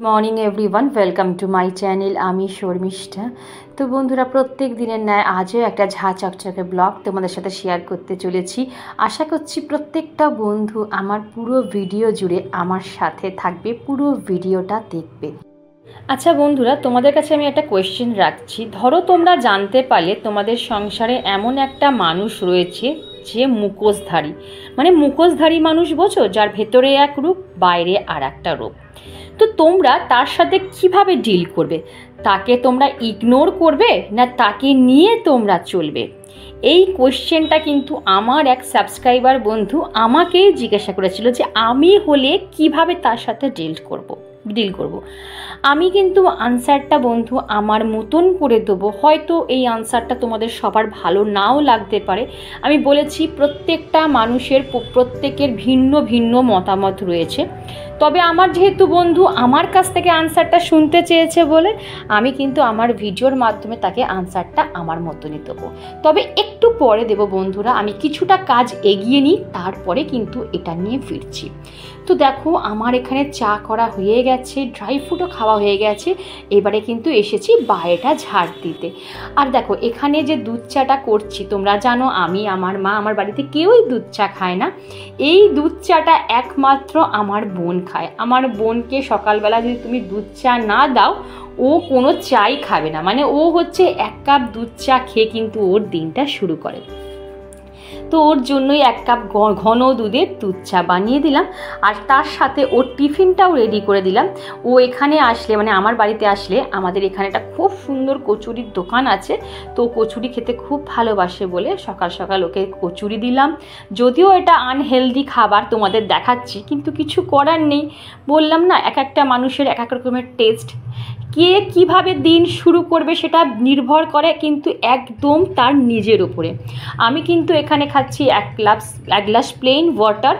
Morning everyone, welcome to my channel. আমি শর্মিষ্ঠা। তো বন্ধুরা, প্রত্যেক দিনের ন্যায় আজও একটা ঝা চকচকে ব্লগ তোমাদের সাথে শেয়ার করতে চলেছি। আশা করছি প্রত্যেকটা বন্ধু আমার পুরো ভিডিও জুড়ে আমার সাথে থাকবে, পুরো ভিডিওটা দেখবে। আচ্ছা বন্ধুরা, তোমাদের কাছে আমি একটা কোয়েশ্চেন রাখছি। ধরো তোমরা জানতে পারলে তোমাদের সংসারে এমন একটা মানুষ রয়েছে যে মুখোশধারী, মানে মুখোশধারী মানুষ বোঝো, যার ভেতরে এক রূপ বাইরে আর একটা রূপ। তো তোমরা তার সাথে কিভাবে ডিল করবে? তাকে তোমরা ইগনোর করবে না তাকে নিয়ে তোমরা চলবে? এই কোয়েশ্চেনটা কিন্তু আমার এক সাবস্ক্রাইবার বন্ধু আমাকেই জিজ্ঞাসা করেছিল যে আমি হলে কিভাবে তার সাথে ডিল করব। আমি কিন্তু আনসারটা বন্ধু আমার মতন করে দেবো। হয়তো এই আনসারটা তোমাদের সবার ভালো নাও লাগতে পারে। আমি বলেছি প্রত্যেকটা মানুষের প্রত্যেকের ভিন্ন ভিন্ন মতামত রয়েছে। তবে আমার যেহেতু বন্ধু আমার কাছ থেকে আনসারটা শুনতে চেয়েছে বলে আমি কিন্তু আমার ভিডিওর মাধ্যমে তাকে আনসারটা আমার মতনই দেবো। তবে একটু পরে দেবো বন্ধুরা, আমি কিছুটা কাজ এগিয়ে নিই, তারপরে কিন্তু এটা নিয়ে ফিরছি। তো দেখো, আমার এখানে চা করা হয়ে গেছে, ড্রাই ফ্রুটও খাওয়া হয়ে গেছে। এবারে কিন্তু এসেছি বাইরেটা ঝাড় দিতে। আর দেখো, এখানে যে দুধ চাটা করছি, তোমরা জানো আমি, আমার মা, আমার বাড়িতে কেউই দুধ চা খায় না। এই দুধ চাটা একমাত্র আমার বোন খায়। আমার বোনকে সকালবেলা যদি তুমি দুধ চা না দাও, ও কোনো চাই খাবে না। মানে ও হচ্ছে 1 কাপ দুধ চা খেয়ে কিন্তু ওর দিনটা শুরু করে। তো ওর জন্যই 1 কাপ ঘন দুধের দুধ চা বানিয়ে দিলাম। আর তার সাথে ওর টিফিনটাও রেডি করে দিলাম। ও এখানে আসলে, মানে আমার বাড়িতে আসলে, আমাদের এখানে একটা খুব সুন্দর কচুরির দোকান আছে। তো কচুরি খেতে খুব ভালোবাসে বলে সকাল সকাল ওকে কচুরি দিলাম। যদিও এটা আনহেলদি খাবার তোমাদের দেখাচ্ছি, কিন্তু কিছু করার নেই। বললাম না, এক একটা মানুষের এক এক রকমের টেস্ট। কে কিভাবে দিন শুরু করবে সেটা নির্ভর করে কিন্তু একদম তার নিজের উপরে। আমি কিন্তু এখানে খাচ্ছি 1 গ্লাস প্লেন ওয়াটার,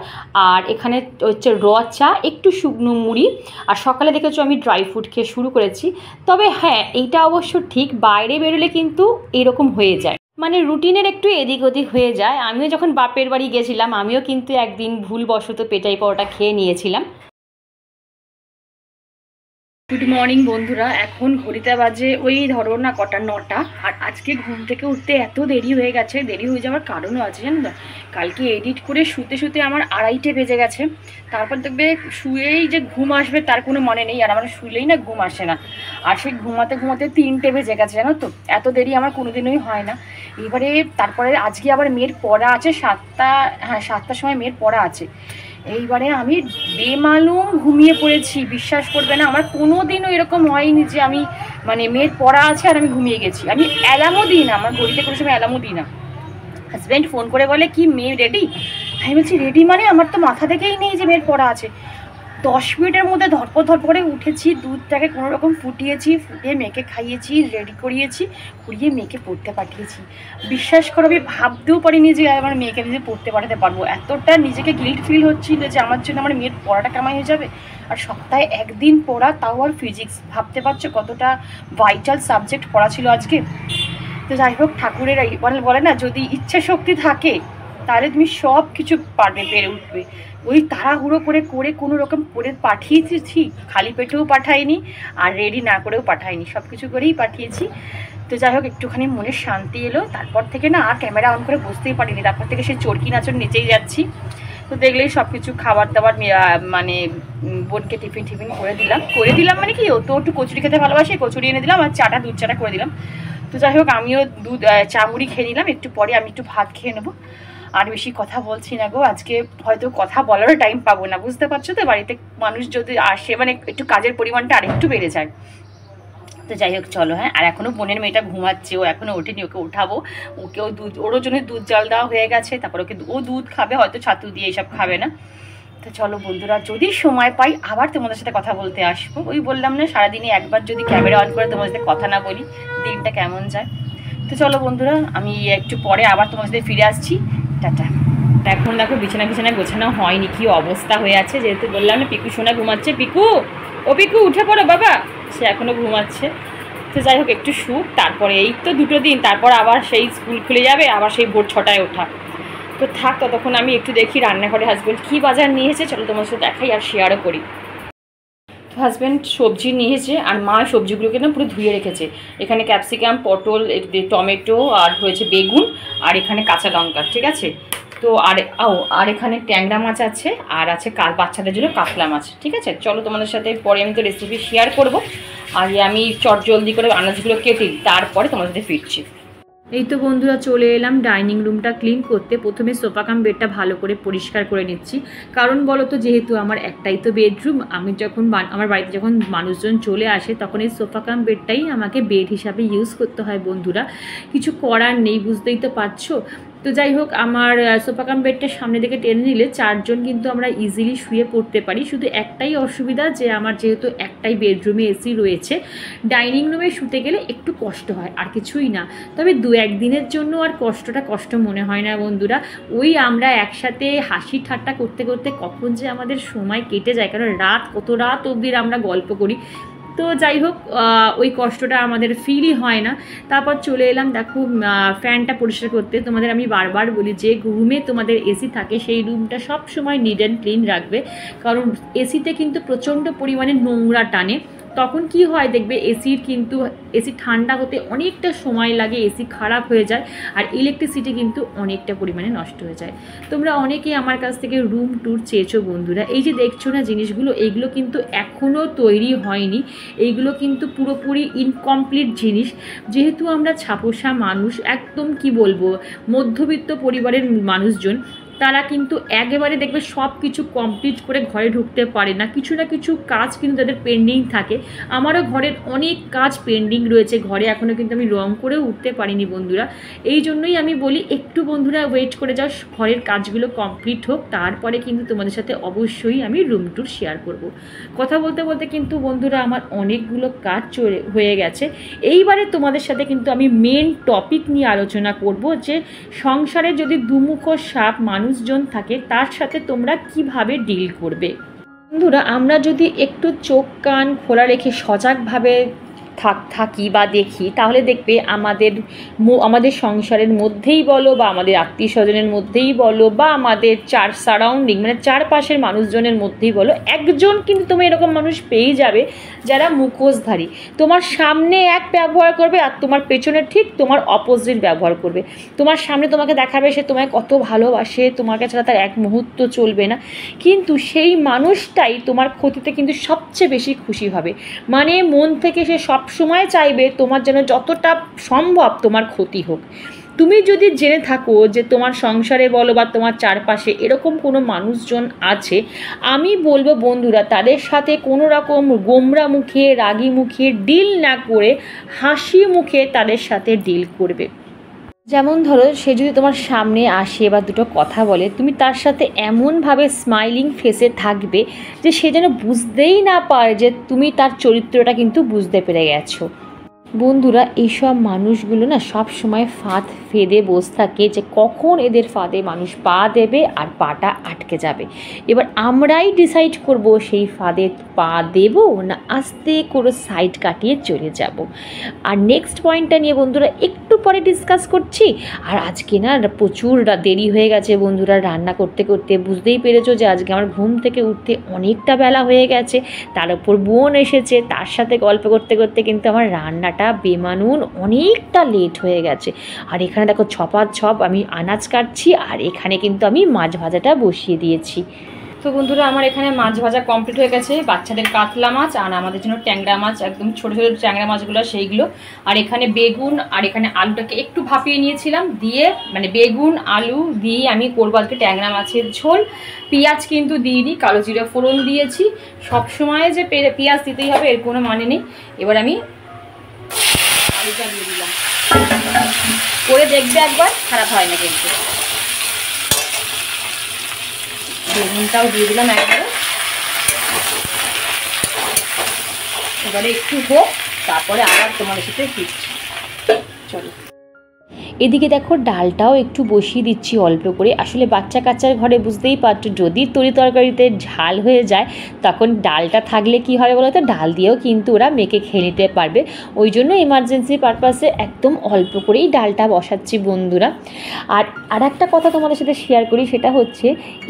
আর এখানে হচ্ছে র চা, একটু শুকনো মুড়ি। আর সকালে দেখেছো আমি ড্রাই ফ্রুট খেয়ে শুরু করেছি। তবে হ্যাঁ, এইটা অবশ্য ঠিক, বাইরে বেরোলে কিন্তু এরকম হয়ে যায়, মানে রুটিনের একটু এদিক ওদিক হয়ে যায়। আমিও যখন বাপের বাড়ি গেছিলাম, আমিও কিন্তু একদিন ভুলবশত পেটাই পরোটা খেয়ে নিয়েছিলাম। গুড মর্নিং বন্ধুরা, এখন ঘড়িতে বাজে ওই ধরো না কটা, 9টা। আর আজকে ঘুম থেকে উঠতে এত দেরি হয়ে গেছে। দেরি হয়ে যাওয়ার কারণও আছে জানো তো, কালকে এডিট করে শুতে শুতে আমার 2:30 বেজে গেছে। তারপর দেখবে শুয়েই যে ঘুম আসবে তার কোনো মানে নেই, আর আমার শুলেই না ঘুম আসে না। আর সেই ঘুমাতে ঘুমাতে 3টে বেজে গেছে জানো তো। এত দেরি আমার কোনোদিনই হয় না। এবারে তারপরে আজকে আবার মেয়ের পড়া আছে 7টা, হ্যাঁ 7টার সময় মেয়ের পড়া আছে। এইবারে আমি বেমালুম ঘুমিয়ে পড়েছি। বিশ্বাস করবে না, আমার কোনো দিনও এরকম হয়নি যে আমি, মানে মেয়ের পড়া আছে আর আমি ঘুমিয়ে গেছি। আমি অ্যালার্মও দিই না, আমার ঘড়িতে কোনো সময় অ্যালার্মও দিই না। হাজব্যান্ড ফোন করে বলে কি মেয়ে রেডি? আমি বলছি রেডি মানে? আমার তো মাথা থেকেই নেই যে মেয়ের পড়া আছে। 10 মিনিটের মধ্যে ধরপড় করে উঠেছি, দুধটাকে কোনো রকম ফুটিয়ে মেয়েকে খাইয়েছি, রেডি করিয়ে মেয়েকে পড়তে পাঠিয়েছি। বিশ্বাস করো, আমি ভাবতেও পারিনি যে আমার মেয়েকে নিজে পড়তে পাঠাতে পারবো। এতটা নিজেকে গিল্ট ফিল হচ্ছিল যে আমার জন্য আমার মেয়ের পড়াটা কামাই হয়ে যাবে। আর সপ্তাহে 1 দিন পড়া, তাও আর ফিজিক্স। ভাবতে পারছো কতটা ভাইটাল সাবজেক্ট পড়া ছিল আজকে। তো যাই হোক, ঠাকুরের বলে না, যদি ইচ্ছা শক্তি থাকে তাহলে তুমি সব কিছু পারবে, পেরে উঠবে। ওই তাড়াহুড়ো করে কোনো রকম করে পাঠিয়েছি, খালি পেটেও পাঠাইনি আর রেডি না করেও পাঠাইনি, সব কিছু করেই পাঠিয়েছি। তো যাই হোক, একটুখানি মনে শান্তি এলো। তারপর থেকে না আর ক্যামেরা অন করে বুঝতেই পারিনি, তারপর থেকে সেই চরকি নাচর নিচেই যাচ্ছি। তো দেখলেই সব কিছু খাবার দাবার, মানে বোনকে টিফিন করে দিলাম মানে কি, ও তো একটু কচুরি খেতে ভালোবাসে, কচুরি এনে দিলাম আর চাটা, দুধ চাটা করে দিলাম। তো যাই হোক, আমিও চা মুড়ি খেয়ে নিলাম। একটু পরে আমি একটু ভাত খেয়ে নেবো। আর বেশি কথা বলছি না গো, আজকে হয়তো কথা বলারও টাইম পাবো না। বুঝতে পারছো তো, বাড়িতে মানুষ যদি আসে মানে একটু কাজের পরিমাণটা আরেকটু বেড়ে যায়। তো যাই হোক চলো, হ্যাঁ। আর এখনও বোনের মেয়েটা ঘুমাচ্ছে, ও এখনও ওঠেনি, ওকে উঠাবো। ওকেও ওরও জন্য দুধ জল দেওয়া হয়ে গেছে। তারপর ও দুধ খাবে, হয়তো ছাতু দিয়ে এইসব খাবে না। তো চলো বন্ধুরা, যদি সময় পাই আবার তোমাদের সাথে কথা বলতে আসবো। ওই বললাম না, সারাদিনে একবার যদি ক্যামেরা অন করে তোমাদের সাথে কথা না বলি, দিনটা কেমন যায়। তো চলো বন্ধুরা, আমি একটু পরে আবার তোমাদের সাথে ফিরে আসছি। টাটা। এখন দেখো, বিছানা গোছানো হয়নি, কি অবস্থা হয়ে আছে। যেহেতু বললাম না পিকু সোনা ঘুমাচ্ছে, পিকু উঠে পড়ো বাবা, সে এখনও ঘুমাচ্ছে। তো যাই হোক, একটু শুক, তারপরে এই তো 2 দিন, তারপর আবার সেই স্কুল খুলে যাবে, আবার সেই ভোর 6টায় ওঠা। তো থাক, ততক্ষণ আমি একটু দেখি রান্নাঘরে হাজব্যান্ড কী বাজার নিয়ে এসেছে। চলো তোমার সাথে দেখাই আর শেয়ারও করি। তো হাজব্যান্ড সবজি নিয়েছে আর মা সবজিগুলোকে না পুরো ধুয়ে রেখেছে। এখানে ক্যাপসিকাম, পটল, টমেটো আর হয়েছে বেগুন আর এখানে কাঁচা লঙ্কা, ঠিক আছে। তো আর এখানে ট্যাংরা মাছ আছে আর আছে বাচ্চাদের জন্য কাতলা মাছ, ঠিক আছে। চলো তোমাদের সাথে পরে আমি তো রেসিপি শেয়ার করবো। আর আমি জলদি করে আনাজগুলো কেটে দিই, তারপরে তোমাদের সাথে ফিরছি। এই তো বন্ধুরা চলে এলাম ডাইনিং রুমটা ক্লিন করতে। প্রথমে সোফা কাম বেডটা ভালো করে পরিষ্কার করে নিচ্ছি, কারণ বলো তো যেহেতু আমার একটাই তো বেডরুম, আমি যখন আমার বাড়িতে যখন মানুষজন চলে আসে তখন এই সোফা কাম বেডটাই আমাকে বেড হিসাবে ইউজ করতে হয় বন্ধুরা, কিছু করার নেই, বুঝতেই তো পারছো। তো যাই হোক, আমার সোফা কাম বেডটা সামনে দিকে টেনে নিলে 4 জন কিন্তু আমরা ইজিলি শুয়ে পড়তে পারি। শুধু একটাই অসুবিধা যে আমার যেহেতু একটাই বেডরুমে এসি রয়েছে, ডাইনিং রুমে শুতে গেলে একটু কষ্ট হয়, আর কিছুই না। তবে 2-1 দিনের জন্য আর কষ্ট মনে হয় না বন্ধুরা। ওই আমরা একসাথে হাসি ঠাট্টা করতে করতে কখন যে আমাদের সময় কেটে যায়, কারণ কত রাত অবধি আমরা গল্প করি। তো যাই হোক, ওই কষ্টটা আমাদের ফিলই হয় না। তারপর চলে এলাম দেখো ফ্যানটা পরিষ্কার করতে। তোমাদের আমি বারবার বলি যে রুমে তোমাদের এসি থাকে সেই রুমটা সব সময় নিট অ্যান্ড ক্লিন রাখবে, কারণ এসিতে কিন্তু প্রচণ্ড পরিমাণে নোংরা টানে। তখন কি হয় দেখবে, এসি ঠান্ডা হতে অনেকটা সময় লাগে, এসি খারাপ হয়ে যায়, আর ইলেকট্রিসিটি কিন্তু অনেকটা পরিমাণে নষ্ট হয়ে যায়। তোমরা অনেকেই আমার কাছ থেকে রুম ট্যুর চেয়েছো বন্ধুরা। এই যে দেখছো না জিনিসগুলো, এইগুলো কিন্তু এখনও তৈরি হয়নি, এইগুলো কিন্তু পুরোপুরি ইনকমপ্লিট জিনিস। যেহেতু আমরা ছাপোষা মানুষ, একদম কি বলবো মধ্যবিত্ত পরিবারের মানুষজন, তারা কিন্তু একেবারে দেখবে সব কিছু কমপ্লিট করে ঘরে ঢুকতে পারে না, কিছু না কিছু কাজ কিন্তু তাদের পেন্ডিং থাকে। আমারও ঘরের অনেক কাজ পেন্ডিং রয়েছে, ঘরে এখনও কিন্তু আমি রং করেও উঠতে পারিনি বন্ধুরা। এই জন্যই আমি বলি একটু বন্ধুরা ওয়েট করে যাও, ঘরের কাজগুলো কমপ্লিট হোক, তারপরে কিন্তু তোমাদের সাথে অবশ্যই আমি রুম ট্যুর শেয়ার করব। কথা বলতে বলতে কিন্তু বন্ধুরা আমার অনেকগুলো কাজ হয়ে গেছে। এইবারে তোমাদের সাথে কিন্তু আমি মেন টপিক নিয়ে আলোচনা করব যে সংসারে যদি দুমুখ সাপ মানুষজন থাকে তার সাথে তোমরা কিভাবে ডিল করবে। বন্ধুরা, আমরা যদি একটু চোখ কান খোলা রেখে সজাগভাবে থাকি বা দেখি, তাহলে দেখবে আমাদের সংসারের মধ্যেই বলো বা আমাদের আত্মীয় স্বজনের মধ্যেই বলো বা আমাদের সারাউন্ডিং মানে চারপাশের মানুষজনের মধ্যেই বলো, একজন কিন্তু তুমি এরকম মানুষ পেয়ে যাবে যারা মুখোশধারী। তোমার সামনে এক ব্যবহার করবে আর তোমার পেছনে ঠিক তোমার অপোজিট ব্যবহার করবে। তোমার সামনে তোমাকে দেখাবে সে তোমায় কত ভালোবাসে, তোমাকে ছাড়া তার এক মুহূর্ত চলবে না, কিন্তু সেই মানুষটাই তোমার ক্ষতিতে কিন্তু সবচেয়ে বেশি খুশি হবে। মানে মন থেকে সে সব সময় চাইবে তোমার যেন যতটা সম্ভব তোমার ক্ষতি হোক। তুমি যদি জেনে থাকো যে তোমার সংসারে বলো বা তোমার চারপাশে এরকম কোনো মানুষজন আছে, আমি বলবো বন্ধুরা তাদের সাথে কোনো রকম গোমরা মুখে রাগি মুখে ডিল না করে হাসি মুখে তাদের সাথে ডিল করবে। যেমন ধরো সে যদি তোমার সামনে আসে বা দুটো কথা বলে, তুমি তার সাথে এমনভাবে স্মাইলিং ফেসে থাকবে যে সে যেন বুঝতেই না পারে যে তুমি তার চরিত্রটা কিন্তু বুঝতে পেরে গেছো। বন্ধুরা, এইসব মানুষগুলো না সব সময় ফাঁদ ফেদে বসে থাকে যে কখন এদের ফাঁদে মানুষ পা দেবে আর পাটা আটকে যাবে। এবার আমরাই ডিসাইড করব সেই ফাঁদে পা দেব না আস্তে করে সাইড কাটিয়ে চলে যাব। আর নেক্সট পয়েন্টটা নিয়ে বন্ধুরা একটু পরে ডিসকাস করছি। আর আজকে না প্রচুর দেরি হয়ে গেছে বন্ধুরা, রান্না করতে করতে বুঝতেই পেরেছো যে আজকে আমার ঘুম থেকে উঠতে অনেকটা বেলা হয়ে গেছে, তার উপর বোন এসেছে, তার সাথে গল্প করতে করতে কিন্তু আমার রান্নাটা বেমানুন অনেকটা লেট হয়ে গেছে। আর এখানে দেখো ছপ আমি আনাজ কাটছি, আর এখানে কিন্তু আমি মাছ ভাজাটা বসিয়ে দিয়েছি। তো বন্ধুরা, আমার এখানে মাছ ভাজা কমপ্লিট হয়ে গেছে, বাচ্চাদের কাতলা মাছ আর আমাদের জন্য ট্যাংরা মাছ, একদম ছোটো ছোটো ট্যাংরা মাছগুলো সেইগুলো। আর এখানে বেগুন আর এখানে আলুটাকে একটু ভাপিয়ে নিয়েছিলাম, দিয়ে মানে বেগুন আলু দিয়ে আমি করবো আজকে ট্যাংরা মাছের ঝোল। পেঁয়াজ কিন্তু দিইনি, কালো জিরা ফোড়ন দিয়েছি। সবসময় যে পেঁয়াজ দিতেই হবে এর কোনো মানে নেই। এবার আমি আলুটা দিয়ে দিলাম, করে দেখবে একবার, খারাপ হয় না কিন্তু। বেগুনটাও দিয়ে দিলাম একবারে, এবারে একটু হোক, তারপরে আবার তোমাদের সাথে ফিরছি। চলো। এদিকে দেখো ডালটাও একটু বসিয়ে দিচ্ছি অল্প করে। আসলে বাচ্চা কাচ্চার ঘরে বুঝতেই পারছো, যদি তরি তরকারিতে ঝাল হয়ে যায় তখন ডালটা থাকলে কি হবে বলো তো, ডাল দিয়েও কিন্তু ওরা মেখে খেয়ে নিতে পারবে। ওই জন্য এমার্জেন্সি পারপাসে একদম অল্প করেই ডালটা বসাচ্ছি বন্ধুরা। আর একটা কথা তোমাদের সাথে শেয়ার করি, সেটা হচ্ছে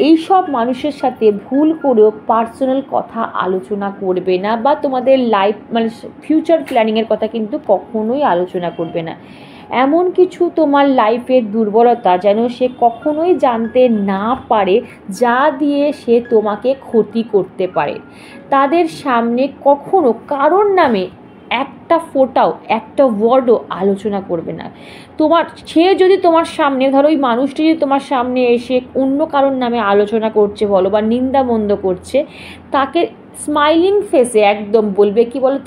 এই সব মানুষের সাথে ভুল করেও পার্সোনাল কথা আলোচনা করবে না, বা তোমাদের লাইফ মানে ফিউচার প্ল্যানিংয়ের কথা কিন্তু কখনোই আলোচনা করবে না। এমন কিছু তোমার লাইফের দুর্বলতা যেন সে কখনোই জানতে না পারে, যা দিয়ে সে তোমাকে ক্ষতি করতে পারে। তাদের সামনে কখনো কারোর নামে একটা ফোঁটাও একটা ওয়ার্ডও আলোচনা করবে না। সে যদি তোমার সামনে, ধরো ওই মানুষটি যদি তোমার সামনে এসে অন্য কারোর নামে আলোচনা করছে বলো বা নিন্দামন্দ করছে, তাকে স্মাইলিং ফেসে একদম বলবে কি বলো,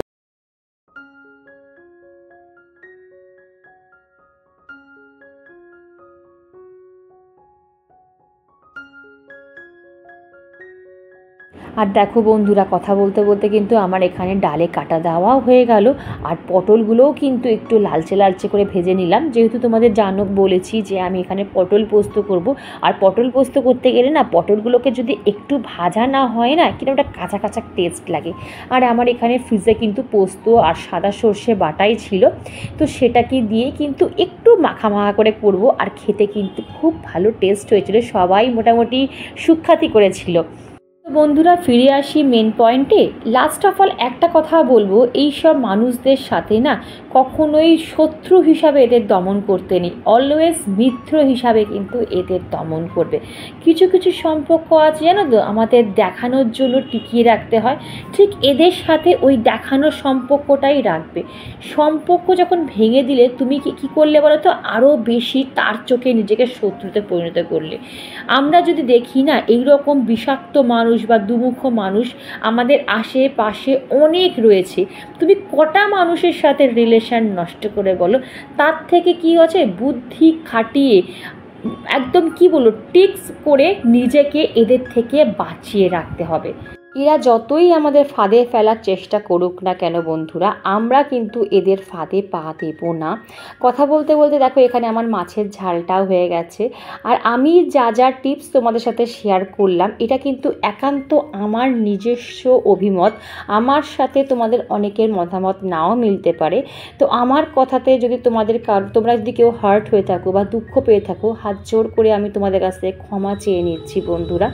আর দেখো বন্ধুরা, কথা বলতে বলতে কিন্তু আমার এখানে ডালে কাটা দেওয়াও হয়ে গেল। আর পটলগুলোও কিন্তু একটু লালচে লালচে করে ভেজে নিলাম, যেহেতু তোমাদের বলেছি যে আমি এখানে পটল পোস্ত করব। আর পটল পোস্ত করতে গেলে না, পটলগুলোকে যদি একটু ভাজা না হয় না, কিরকম একটা কাঁচা কাঁচা টেস্ট লাগে। আর আমার এখানে ফ্রিজে কিন্তু পোস্ত আর সাদা সর্ষে বাটাই ছিল, তো সেটাকে দিয়ে কিন্তু একটু মাখা মাখা করে করব। আর খেতে কিন্তু খুব ভালো টেস্ট হয়েছিল, সবাই মোটামুটি সুখ্যাতি করেছিল। বন্ধুরা ফিরে আসি মেন পয়েন্টে। লাস্ট অফ অল একটা কথা বলবো, এই সব মানুষদের সাথে না কখনোই শত্রু হিসাবে এদের দমন করতে নেই, অলওয়েজ মিত্র হিসাবে কিন্তু এদের দমন করবে। কিছু কিছু সম্পর্ক আছে জানো তো, আমাদের দেখানোর জন্য টিকিয়ে রাখতে হয়, ঠিক এদের সাথে ওই দেখানোর সম্পর্কটাই রাখবে। সম্পর্ক যখন ভেঙে দিলে তুমি কী করলে বলো তো, আরও বেশি তার চোখে নিজেকে শত্রুতে পরিণত করলে। আমরা যদি দেখি না, এইরকম বিষাক্ত মানুষ বা দুমুখ মানুষ আমাদের আশেপাশে অনেক রয়েছে। তুমি কটা মানুষের সাথে রিলেশন নষ্ট করে বলো, তার থেকে কি হচ্ছে, বুদ্ধি খাটিয়ে একদম কি বলো টিক্স করে নিজেকে এদের থেকে বাঁচিয়ে রাখতে হবে। এরা যতই আমাদের ফাঁদে ফেলার চেষ্টা করুক না কেন বন্ধুরা, আমরা কিন্তু এদের ফাঁদে পা দেব না। কথা বলতে বলতে দেখো এখানে আমার মাছের ঝালটাও হয়ে গেছে। আর আমি যা যা টিপস তোমাদের সাথে শেয়ার করলাম, এটা কিন্তু একান্ত আমার নিজস্ব অভিমত। আমার সাথে তোমাদের অনেকের মতামত নাও মিলতে পারে। তো আমার কথাতে যদি তোমরা যদি কেউ হার্ট হয়ে থাকো বা দুঃখ পেয়ে থাকো, হাত জোর করে আমি তোমাদের কাছ থেকে ক্ষমা চেয়ে নিচ্ছি বন্ধুরা।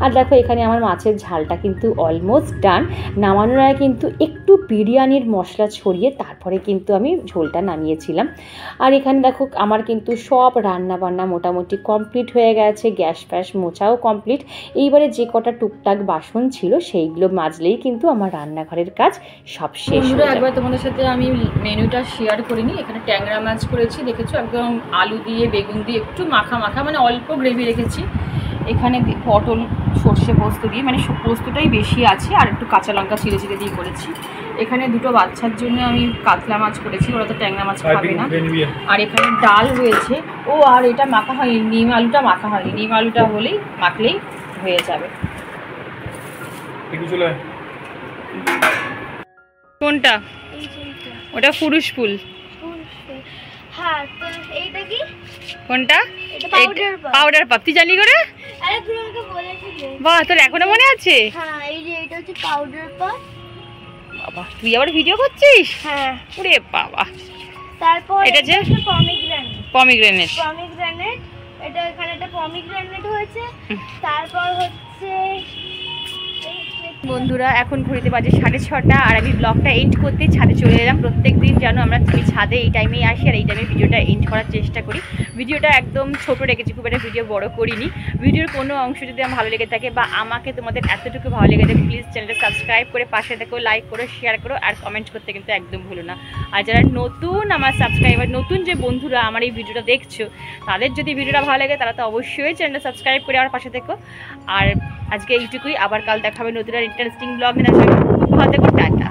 আর দেখো এখানে আমার মাছের ঝালটা কিন্তু অলমোস্ট ডান। নামানোর আগে কিন্তু একটু বিরিয়ানির মশলা ছড়িয়ে তারপরে কিন্তু আমি ঝোলটা নামিয়েছিলাম। আর এখানে দেখো আমার কিন্তু সব রান্না বান্না মোটামুটি কমপ্লিট হয়ে গেছে, গ্যাস ফ্যাস মোছাও কমপ্লিট। এইবারে যে কটা টুকটাক বাসন ছিল সেইগুলো মাজলেই কিন্তু আমার রান্নাঘরের কাজ সব শেষ হয়ে যাবে। একবার তোমাদের সাথে আমি মেনুটা শেয়ার করিনি, এখানে ট্যাংরা মাছ করেছি, দেখেছো একদম আলু দিয়ে বেগুন দিয়ে একটু মাখা মাখা, মানে অল্প গ্রেভি রেখেছি। এখানে পটল সর্ষে পোস্ত দিয়ে, মানে পোস্তটাই বেশি আছে, আর একটু কাঁচা লঙ্কা ছিঁড়ে ছিঁড়ে দিয়ে করেছি। এখানে দুটো বাচ্চার জন্য আমি কাতলা মাছ করেছি, ওরা তো ট্যাংরা মাছ খাবে না। আর এখানে ডাল রয়েছে। ও আর এটা মাখা হয়নি, নিম আলুটা মাখা হয়নি, নিম আলুটা হলেই মাখলেই হয়ে যাবে। কোনটা? ওটা ফুরুষ ফুল। হ্যাঁ, তো এইটা কি? কোনটা? এটা পাউডার পাপ। পাউডার পাপ তুই জানি করে? আরে তুই আমাকে বলেছিলি। বাহ, তোর এখনো মনে আছে? হ্যাঁ, এই যে এটা হচ্ছে পাউডার পাপ। বাবা, তুই আবার ভিডিও করছিস? হ্যাঁ। ওরে বাবা। তারপর এটা যে পমিগ্রেনেট। এটা এখানে একটা পমিগ্রেনেট হয়েছে। তারপর হচ্ছে বন্ধুরা এখন ঘুরিতে বাজে 6:30, আর আমি ব্লগটা এন্ড করতে ছাদে চলে এলাম। প্রত্যেক দিন যেন আমরা ছাদে এই টাইমেই আসি আর এই টাইমে ভিডিওটা এন্ড করার চেষ্টা করি। ভিডিওটা একদম ছোট রেখেছি, খুব একটা ভিডিও বড় করিনি। ভিডিওর কোনো অংশ যদি আমার ভালো লেগে থাকে বা আমাকে তোমাদের এতটুকু ভালো লেগে থাকে, প্লিজ চ্যানেলটা সাবস্ক্রাইব করে পাশে দেখো, লাইক করো, শেয়ার করো, আর কমেন্ট করতে কিন্তু একদম ভুলো না। আর যারা নতুন আমার সাবস্ক্রাইবার, নতুন যে বন্ধুরা আমার এই ভিডিওটা দেখছো, তাদের যদি ভিডিওটা ভালো লাগে তারা তো অবশ্যই চ্যানেলটা সাবস্ক্রাইব করে আমার পাশে দেখো। আর আজকে এইটুকুই, আবার কাল দেখা হবে নতুন আর ইন্টারেস্টিং ব্লগ নিয়ে। ভালো থেকো, টাটা।